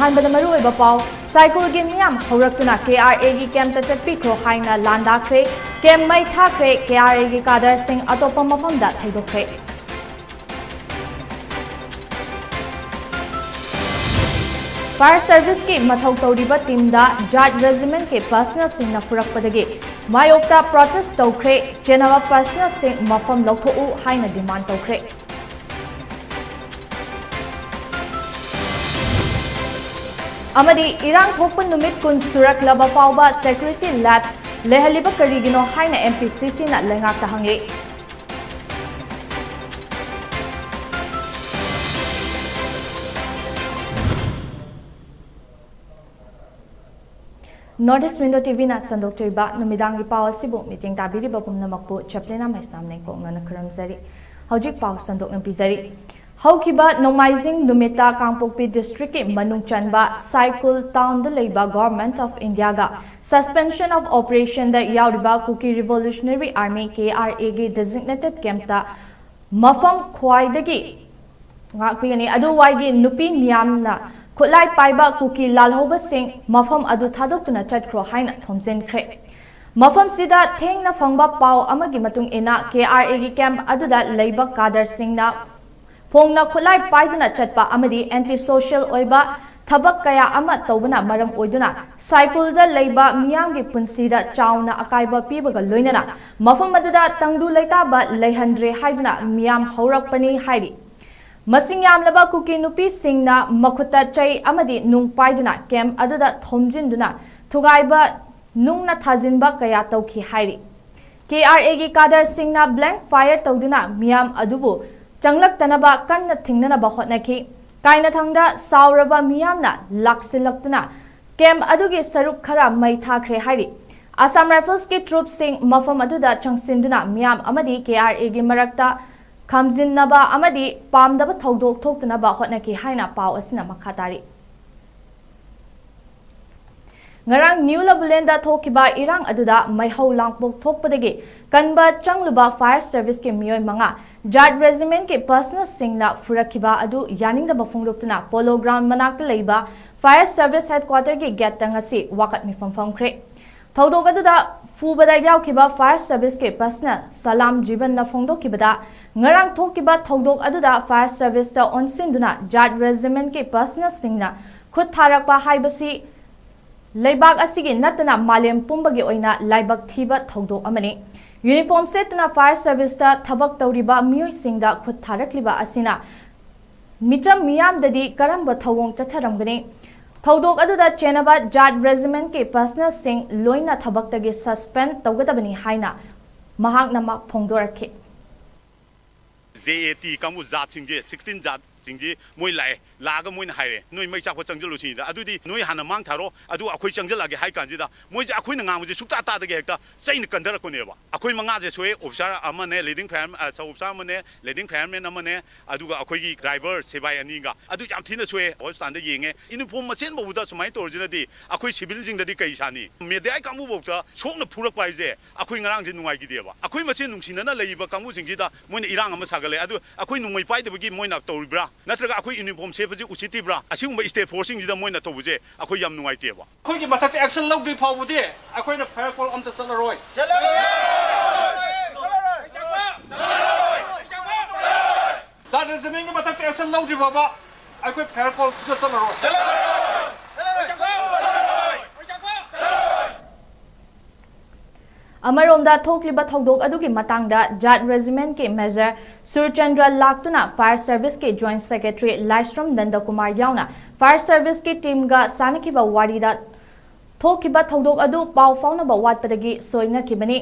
अहानबद मरु ओइबा पाव साइकिल गे मियाम हौरक्तुना KRA गी कैम्प चटपिख्रो हाइना लांदाख्रे कैम्प मै थाख्रे KRA गी कादर सिंह अतोप्पा मफमदा थैदोख्रे फायर सर्विस की मथौ तौरिबा टीमदा जाट रेजिमेंट के पर्सनल सिंह फुरकपदगी मायोक्ता प्रोटेस्ट तौख्रे जेनवा पर्सनल सिंह मफम लौथोउ हाइना डिमांड तौख्रे अमदी इरांग थोकपन नुमित कुन सुरक्लबा फाउबा सिक्योरिटी लैब्स लेहलिबा करिगिनो हाइना MPCC ना लेंगाक्ता हंगले नॉर्थ ईस्ट विंडो टीवी ना संदोक्तरिबा नुमिदांगी पाव सिबु मीटिंग ताबिरिबा पुमनमकपु चपलेना मैसनामने कोंगना खरमजरी हौजिक पाव संदोकन पिजरी हौकिबा नोमाइजिंग नुमिता कांगपोकपी डिस्ट्रिक्ट के मनुंग चनबा साइकिल टाउन द लेबा गवर्नमेंट ऑफ इंडिया गा सस्पेंशन ऑफ ऑपरेशन द याउरिबा कुकी रिवोल्यूशनरी आर्मी KRA गे डेजिग्नेटेड कैंप ता मफम ख्वाइदगी गाकपिगनी अदुवाइगी नुपी मियामना खुलाई पाइबा कुकी लालहोबा सिंह मफम अदु थादोक्तुना चटख्रो हाइना थोमजेनख्रे मफम सिदा थेंगना फंगबा पाव अमगी मतुंग इना KRA गी कैंप अदुदा लेबा कादर सिंहना फोंगना खुलाई पाइदुना चटपा अमदी एंटी सोशल ओइबा थबक कया अमा तौबना मरम ओइदुना साइकिल दा लेबा मियामगी पुंसीदा चाउना अकाइबा पीबगा लोइनना मफम अदुदा तंगदु लेताबा लेहंद्रे हाइदुना मियाम हौरकपनी हाइरि मसिंग यामलबा कुकी नुपी सिंगना मखुता चै अमदी नुंग पाइदुना कैंप अदुदा थोमजिनदुना थुगाइबा नुंगना थाजिनबा कया तौखी हाइरि KRA गी कादर सिंगना ब्लैंक फायर तौदुना मियाम अदुबु चंगलक तनबा कन्न थिंगनबा होटनखी काइनाथंगदा सावरबा मियामना लाक्सिलक्तुना कैंप अदुगी सरुक खरा मै थाख्रे हाइरि असम राइफल्स के ट्रूप सिंह मफम अदुदा चंगसिंदुना मियाम अमदी KRA गी मरक्ता खमजिनबा अमदी पामदबा थौदोक थोक्तनबा होटनखी हाइना पाव असिना मखातारी ngarang new labulenda thokiba irang aduda maihau langpok thokpadagi kanba changluba fire service ke miyoi manga jat regiment ke personal singna furakiba adu yaninga bafungdoktuna polo ground manakta leiba fire service headquarter ke gate tangasi wakat mi famkhre thodok aduda fubada yaukiba fire service ke personal salam jiban na phongdokibada ngarang thokiba thodok aduda fire service ta onsinduna jat regiment ke personal singna khut tharakpa haibasi लेबाग असिगे नतना मालेम पुंबगे ओइना लाइबक थीबा थौदो अमने uniform सेटना fire service ता थबक तौरिबा मियोय सिंगदा खुद थारकलिबा असिना Mitcham मियाम ददी करंब थौवोंग चथरमगने थौदोक अदुदा चेनबा Jat regiment के personal सिंग लोइना थबक तगे suspend तौगदबनी हाइना महाक नमा फोंगदोरखे JAT कामु जात सिंजे 16 जात सिंजे मोय लाए लाग मोय हाइरे नोय मै चाखो चंगजलो सिदा अदुदी नोय हाना मांग थारो अदु अखोय चंगजलागे हाइ कांजिदा मोय जे अखोय नांग जे सुक्ता तादगे हेक्ता सैन कंदर कोनेबा अखोय मंगा जे सोए ऑफिसर अमने लीडिंग फायरम सब ऑफिसर अमने लीडिंग फायरमैन अमने अदुगा अखोयगी ड्राइवर सेबाय अनीगा अदु याम थिना सोए हॉस्पिटल दे येंगे यूनिफॉर्म मचेन बहुदा समाय तोरजिनदी अखोय सिविल जिंगददी कै सानी मेडिया कामु बहुता सोकना फुरक पाइजे अखोय ngarang जे नुंगाई गिदेबा अखोय मचेन नुंसिनना लेइबा कामु जिंगजिदा मोयना इरांग अमा सागले अदु अखोय नुंगै पाइदबगी मोयना तौरिब्रा नत्रगा अखोय यूनिफॉर्म सेबजी उचितिब्रा असिगुंबा स्टेट फोर्सिंग जिदा मोयना तौबजे अखोय याम नुंगाइतेबा अखोयगी मथक एक्शन लौदि फावबुदि अखोयना फायर कॉल अमता चलरोय जाट रेजिमेंट की मथक एक्शन लौदि बाबा अखोय फायर कॉल चलरोय अमरोमदा थोकलिबा थौदोक अदुगी मतंगदा जाट रेजिमेंट के मेजर सुरचंद्र लाक्तुना फायर सर्विस के जॉइंट सेक्रेटरी लाइस्ट्रम नंद कुमार याउना फायर सर्विस की टीम गा सानकिबा वारीदा थोकिबा थौदोक अदु पाव फाउनबा वाटपदगी सोइनकिबनी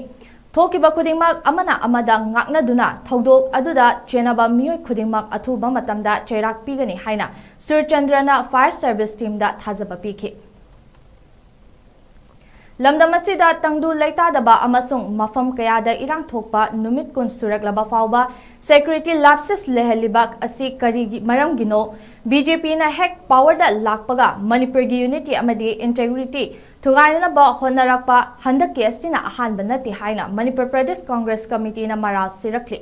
थोकिबा खुदिंगमक अमना अमदा ngaknaduna थौदोक अदुदा चेनबा मियोय खुदिंगमक अथुबा मतमदा चेराक पिगनी हाइना सुरचंद्रना फायर सर्विस टीम दा थाजबा पिखि लमदमसिदा तंगदु लेतादबा अमसुंग मफम कयादा इरांग थोकपा नुमित कुन सुरकलबा फावबा सिक्योरिटी लैप्सेस लेहलिबाक असि करिगी मरमगिनो BJP ना हेक पावर दा लाकपगा मणिपुर की यूनिटी अमदी इंटेग्रिटी थुगाइनबा होनरकपा हंदक के असिना अहानबा नति हाइना मणिपुर प्रदेश कांग्रेस कमिटी ना मरा सिरकले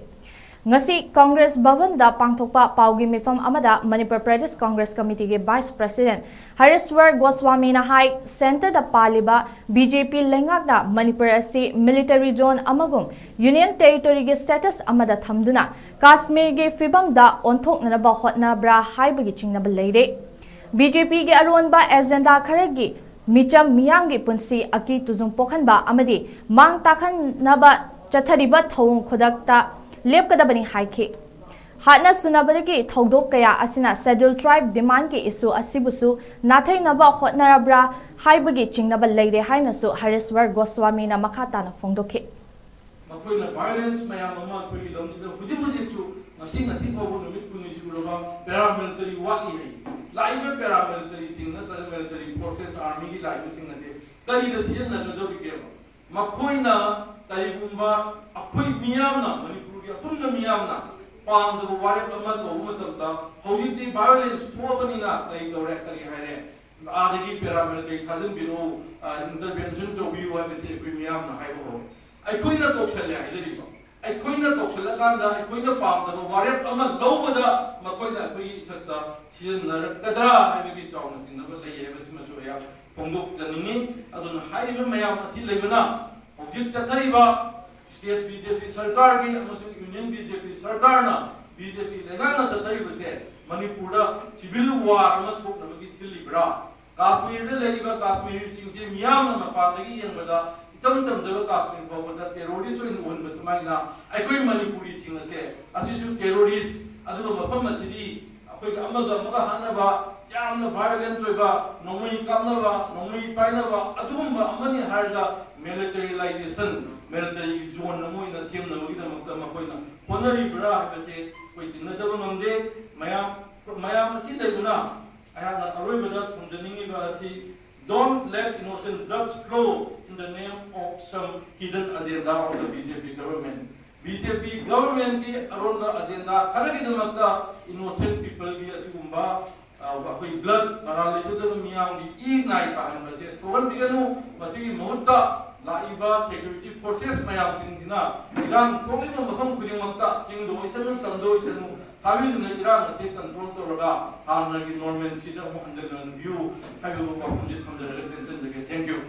ngasi Congress Bhavan da pangthokpa paugi mifam amada Manipur Pradesh Congress Committee ge Vice President Hariswar Goswami na hai Center da paliba BJP lengak da Manipur asi military zone amagum Union Territory ge status amada thamduna Kashmir ge fibam da onthokna ba hotna bra haibagi chingnaba leire BJP ge aronba agenda kharagi micham miyam ge punsi aki tuzung pokhanba amadi mang takhan naba chathariba thong khodakta lepkadabani haiki hatna sunabadagi thodok kaya asina scheduled tribe demand ki issue asibusu nathai naba hotnarabra haibagi chingnaba leire hainasu Hariswar Goswami na makhata na phongdokhi makoina violence mayam ama koi lamsida buji chu ngasi babu numit kuni juraba paramilitary wali hai laiba paramilitary sing na military forces army ki laiba sing ase kari da sian na do ke makoina kaigumba akoi miyamna punna miyamna pam da wale amma to matamda hojiti violence thobani na kai tore kari haire adagi paramilitary thadin biro intervention to view wa bese koi miyamna haibo aikoina tokshal ya idari to aikoina tokshal kanda aikoina pam da wale amma lobada makoina akoi thakta sian nar kadra haibagi chawna sinna leye basima so ya pongdok janingi adun hairiba mayam asi leibana hojit chathariba state BJP sarkar ki amasung union BJP sarkar na BJP legana chathari base Manipur da civil war ma thok na ki silibra Kashmir de leiba Kashmir sing se miyam na pa da gi yang bada isam cham da Kashmir ba da terrorist in won ba samai na aikoi Manipuri sing se asisu terrorist adu mafam ma chidi akoi amaga amaga hana ba yamna violent choiba nomui kamna ba nomui paina ba adumba amani harda militarization military zone na moina siam na moina makta makoina honari bra habase koi jinna daba ngamde mayam asi daiguna aya na aroi bada thumjaningi ba asi don't let innocent blood flow in the name of some hidden agenda of the BJP government ki aronda agenda karagi damakta innocent people ki asigumba akoi blood marali da miyam di nai ta han base towan biganu masigi mohutta laiba security forces mayam singina iran thongi no makam kuring makta chingdo isanu tamdo isanu hawi na iran ase control to raga hamna ki normal sida mo under view habi ko komji thamjara tension jage thank you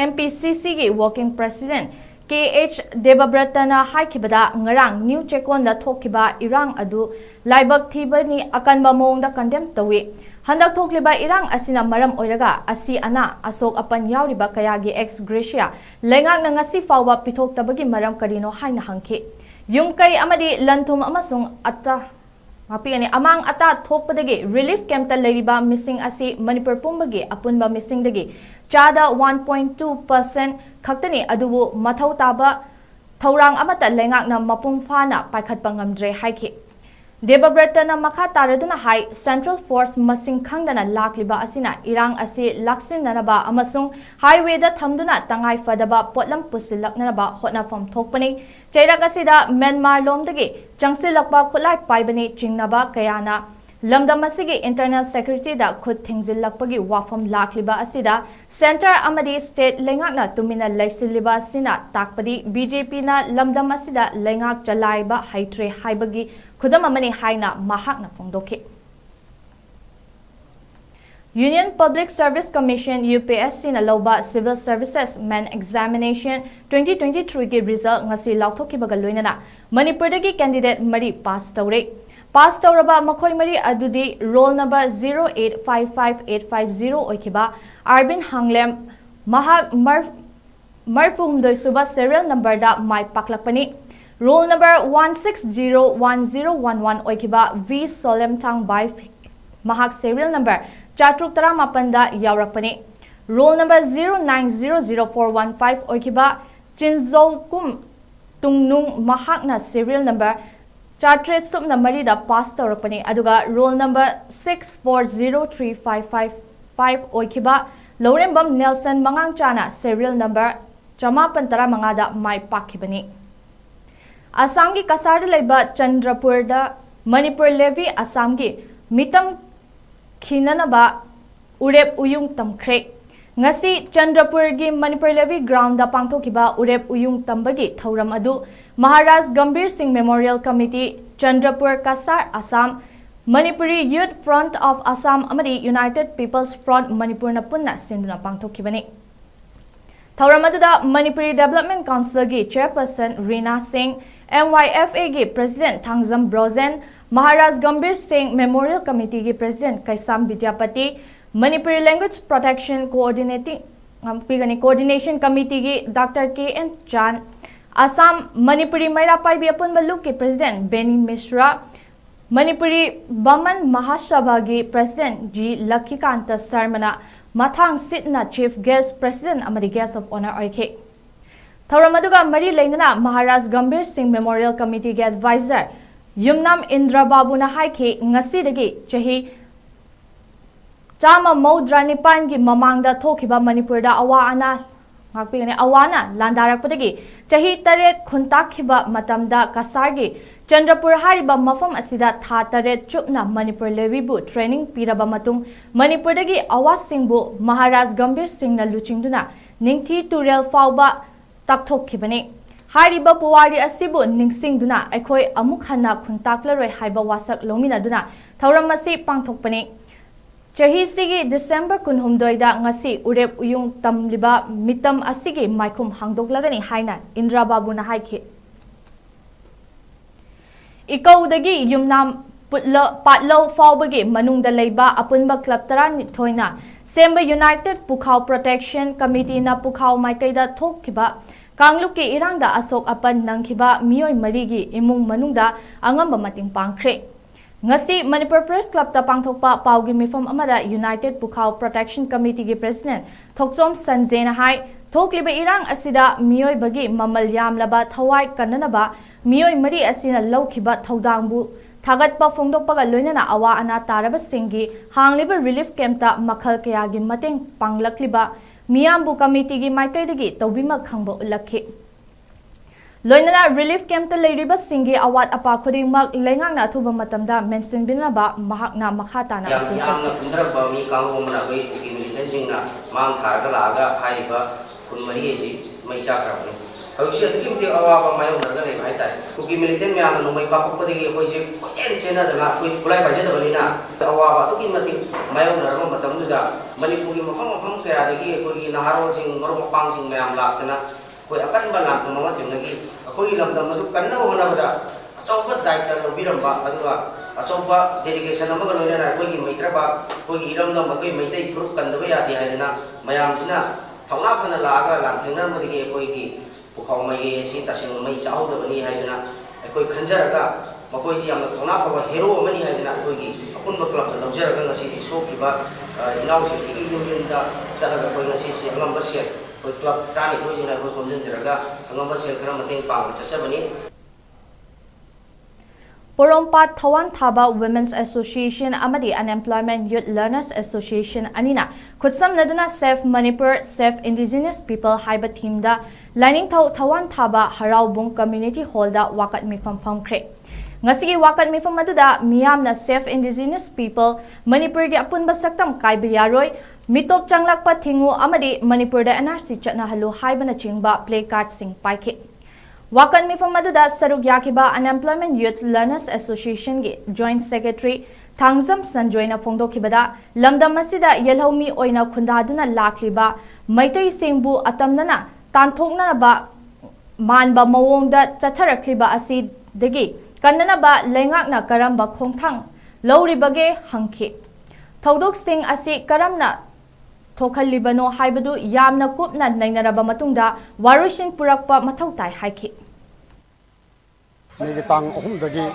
MPCC gi working president KH Devabratana haikibada ngarang new chekon da thokiba irang adu laibak thibani akanba mong da condemn tawi handak thokliba irang asina maram oiraga asi ana asok apan yauriba kaya gi ex gracia lengak na ngasi fawba pithok tabagi maram karino haina hangki yumkai amadi lanthum amasung atta mapiani amang ata thokpadagi relief camp ta leriba missing asi Manipur pumbagi apunba missing dagi chada 1.2% khaktani adubu mathau taba thaurang amata lengak na mapung phana paikhatpa ngamdre haiki Devabratana makha taraduna hai Central Force masing khangdana lakliba asina irang asi laksinanaba amasung highway da thamduna tangai fadaba potlam pusilaknaba hotnafam thokpani chairak asida Myanmar lomdagi changsilakpa khulai paibani chingnaba kayana lamdam asigi internal secretary da khut thingzillakpagi wafam lakliba asida center amadi state lengakna tumina laisiliba asina takpadi BJP na lamdam asida lengak chalaiba haitre haibagi khudam amani haina mahakna phongdokhi Union Public Service Commission UPSC na loba Civil Services main examination 2023 ki result ngasi lauthokibaga loinana Manipur dagi candidate mari pass tawre pass tawraba makhoi mari adudi roll number 0855850 oikiba Arbin Hanglem mahak marfum doi suba serial number da mai paklakpani roll number 1601011 oikiba V Solem Tang by mahak serial number Chatruk Tara Mapanda Yaurakpani roll number 09000415 oikiba Chinzou Kum Tungnung mahakna serial number Chatre Subna Marida pass tawrakpani aduga roll number 640355 oikiba Lorembam Nelson Mangangchana serial number Chamapan Tara Mangada mai pakibani Assam ki Kasarda leba Chandrapur da Manipur levy Assam ki mitam Kinanaba Urep Uyung Tamkre ngasi Chandrapur gi Manipur Levy Ground da pangthokiba urep uyung tambagi thauram adu Maharaj Gambir Singh Memorial Committee Chandrapur Kasar Assam Manipuri Youth Front of Assam amadi United People's Front Manipur na punna sinduna pangthokibani thauram adu da Manipuri Development Council gi Chairperson Reena Singh MYFA gi President Thangzam Brozen Maharaj Gambir Singh Memorial Committee gi President Kaisam Vidyapati Manipuri Language Protection Coordination Committee gi Dr. K.N. Chan Assam Manipuri Maira Paibi Apun Baluk ki President Benny Mishra Manipuri Baman Mahasabha gi President G. Lakhikanta Sarmana Mathang Sitna Chief Guest President Amadi Guest of Honor OK Thauram Mari Lainana Maharaj Gambir Singh Memorial Committee gi Advisor Yumnam Indra Babu na haike ngasi dagi chahi Chama Maudrani Pangi Mamangda Tokiba Manipurda Awana Awana Landarakpadagi Chahi Taret Kuntakiba Matamda Kasargi Chandrapur Hariba Mafam Asida Tha Taret Chupna Manipur Levibu Training Piraba Matung Manipurdagi Awas Singbu Maharaj Gambir Singh na Luchingduna Ningthi Turel Fauba Taktokibani Hariba Puwari Asibu Ningsingduna Aikoi Amuk Hanna Kuntaklaroi Haiba Wasak Lominaduna Thauramasi Pangthokpani Chahi sigi December kunhumdoida ngasi urep uyung tamliba mitam asigi maikum hangdoklagani haina Indra Babu na haiki Ikaudagi yumnam patlo faubagi manungda leiba apunba club tarani thoina Semba United Pukhau Protection Committee na Pukhau Maikaida Thokkiba Kangluki Irangda Asok Apan Nangkiba Mioi Marigi Imung Manungda Angamba Mating Pangkre Ngasi Manipur Press Club ta pangthokpa paugi mifam amada United Pukhau Protection Committee gi President Thoksom Sanjena hai thokliba irang asida mioi bagi mamal yamlaba thawai kananaba mioi mari asina lawkhiba thodangbu thagatpa phongdokpaga loinana awa ana taraba singi hangliba relief camp ta makhal kaya gi mateng panglakliba miyambu committee gi maikaidagi tawbima khangbo ulakhi Loinana relief camp ta leiriba singi awat apa khudingmak lengang na thuba matamda mention binaba mahakna makhata na yamna pundraba mi kamu mana goi puki militan jingna mang tharaga laga phaiba khunmari esi maisa kharapni hausi adimti awa mayo narga le bhai tai puki militan me ana nomai ka pakpadi gi hoi se koyen chena dana koi kulai baje da balina awa ba to kin mati mayo narma matamdu da manipuri mafam kaya dagi koi naharo sing maru mapang sing mayam lakna koi akan balam pemama timnagi koi lamdam madu kanna hona bada achauba daita lobiramba aduga achauba delegation amaga loina koi maitra ba koi iramdam koi maitai group kandaba yadi haidana mayam sina thongna phana laga lamthengna madigi koi gi pukhau mai ge si tasing mai sau da bani haidana koi khanjaraga makoi ji amna thongna phaba hero amani haidana koi gi apun ba club lobjaraga ngasi di show ki ba inaw si tigi union da charaga koi ngasi si angam basia Club Trani ko jina ko komjen tiraga angamba sel kram mating pang chachabani Porompat Thawan Thaba Women's Association amadi Unemployment Youth Learners Association anina khutsam naduna Safe Manipur Safe Indigenous People haiba teamda lining Thawan Thaba Haraubung Community Hall da wakat mifam famkre Ngasigi wakat mifam aduda miyamna Safe Indigenous People Manipur gi apun basaktam kaiba yaroi mitop changlakpa thingu amadi Manipur da NRC chatna halu haibana chingba play card sing paike Wakan mifam aduda saruk yakiba Unemployment Youth Learners Association gi Joint Secretary Thangzam Sanjoina phongdokibada lamdam asida yelhomi oina khundaduna lakliba maitai singbu atamnana tanthokna ba manba mawongda chatharakliba asi degi kannana ba lengakna karamba khongthang lawribage hangki thodok sing asi karamna Thokalibano haibadu yamna kupna nainaraba matungda warushin purakpa mathautai haiki Negitang ohumdagi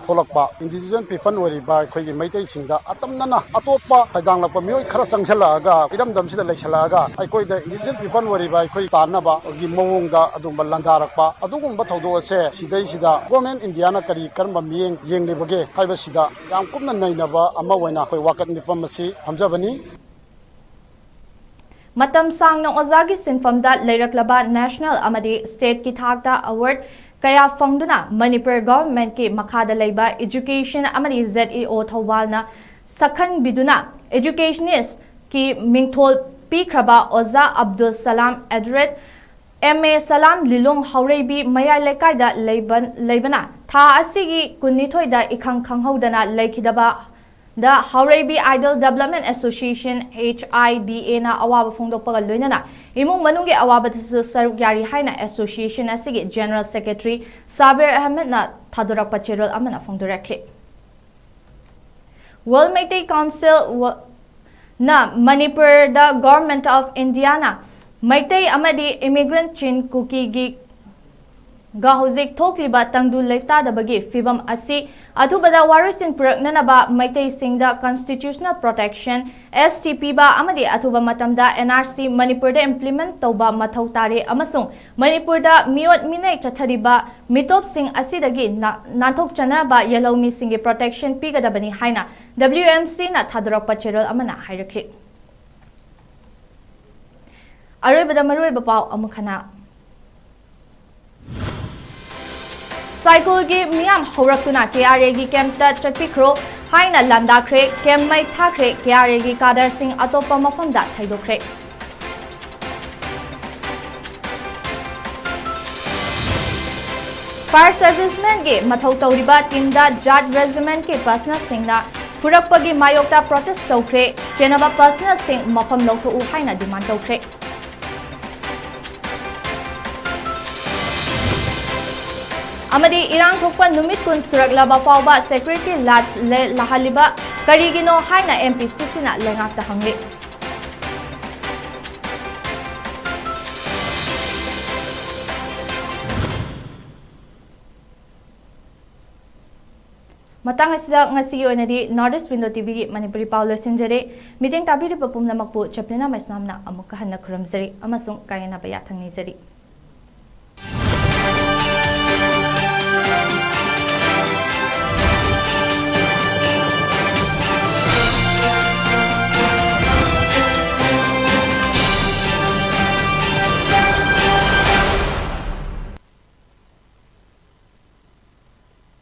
tholakpa indigenous people wariba khoi maitai singda atamnana atoppa haidang lakpa mioi khara changchalaga iramdam sida leisalaga aikoi da indigenous people wariba khoi tanaba gi mawongda adumba landarakpa adugumba thodo ase sidai sida government india na kari karma mieng yenglibage haiba sida yam kumna nainaba ama waina khoi wakat nipam masi hamjabani Matam sang ng ozagi sinfamda layraklaba national amadi state ki thakta award kaya fangduna Manipur government ki makada layba education amadi ZEO thawalna sakhan biduna educationist ki mingthol pikraba Oza Abdul Salam Edred MA Salam Lilong Haureibi Maya Lekaida Leibana Tha Asigi Kunitoida Ikang Kanghodana Lekidaba The Haureibi Idol Development Association HIDA na awaba phongdokpaga loinana imung manungge awaba tasu saruk yari haina association asigi General Secretary Sabir Ahmed na thadorak pachirol amana phongdorakli World Meitei Council na Manipur the Government of Indiana Meitei amadi immigrant chin kuki gi Gahozik Tokliba Tangdu Lekta the Bagi Fibam Asi Atubada Warisin Puraknanaba Meitei Singda Constitutional Protection STP ba Amadi Atuba Matamda NRC Manipur da implement Toba Matautare Amasung Manipur da Miot Minay Chathariba Mitop Sing Asidagi Natok Chanaba Yellow Missing Protection Piga da Bani Haina WMC na Thadrap Pachirol Amana Hierarchy Arabada Marui Bapau Amukana Cycle gi miyam horaktuna KRA gi kemta chakpikro haina landakre kemmai thakre KRA gi kadar sing atopa mafamda thaidokre Fire servicemen gi mathau tawriba timda Jat Regiment ke pasna singna furakpagi mayokta protest tawkre chenaba pasna sing mafam lawtho u haina demand tawkre Amadi Irang Thokpa Numit Kun Suraklaba Fauba Security Labs Le Lahaliba Karigino Haina MPCC na Lengakta Hangli Matang asida ngasi onadi Northeast Window TV gi Manipuri Paulo Sinjare meeting tabiri papum namakpu chaplina maisnamna amuka hanna khuramjari amasung kayana baya thangni jari